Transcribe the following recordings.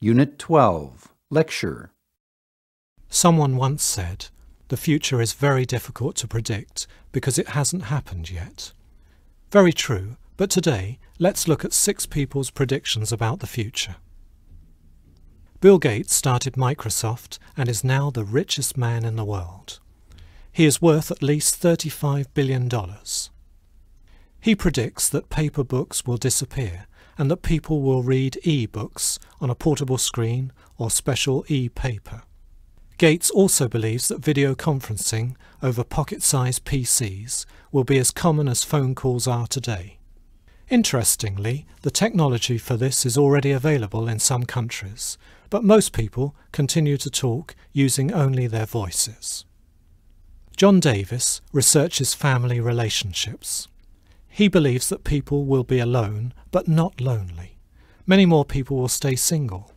Unit 12, Lecture. Someone once said, "The future is very difficult to predict because it hasn't happened yet." Very true, but today let's look at 6 people's predictions about the future. Bill Gates started Microsoft and is now the richest man in the world. He is worth at least $35 billion. He predicts that paper books will disappear and that people will read e-books on a portable screen or special e-paper. Gates also believes that video conferencing over pocket-sized PCs will be as common as phone calls are today. Interestingly, the technology for this is already available in some countries, but most people continue to talk using only their voices. John Davis researches family relationships. He believes that people will be alone but not lonely. Many more people will stay single.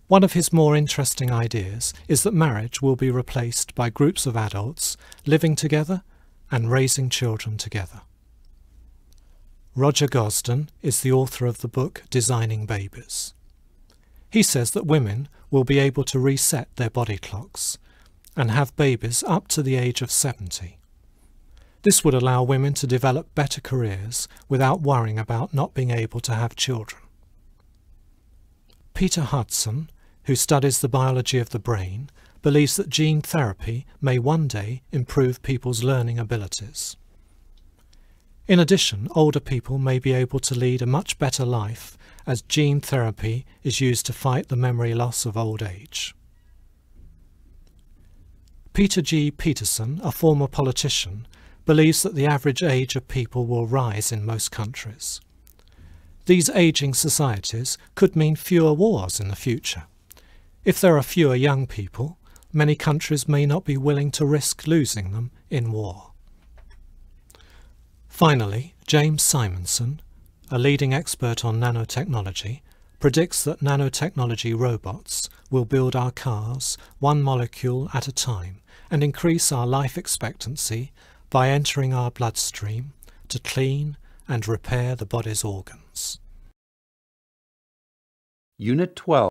One of his more interesting ideas is that marriage will be replaced by groups of adults living together and raising children together. Roger Gosden is the author of the book Designing Babies. He says that women will be able to reset their body clocks and have babies up to the age of 70. This would allow women to develop better careers without worrying about not being able to have children. Peter Hudson, who studies the biology of the brain, believes that gene therapy may one day improve people's learning abilities. In addition, older people may be able to lead a much better life as gene therapy is used to fight the memory loss of old age. Peter G. Peterson, a former politician, believes that the average age of people will rise in most countries. These ageing societies could mean fewer wars in the future. If there are fewer young people, many countries may not be willing to risk losing them in war. Finally, James Simonson, a leading expert on nanotechnology, predicts that nanotechnology robots will build our cars one molecule at a time and increase our life expectancy by entering our bloodstream to clean and repair the body's organs. Unit 12.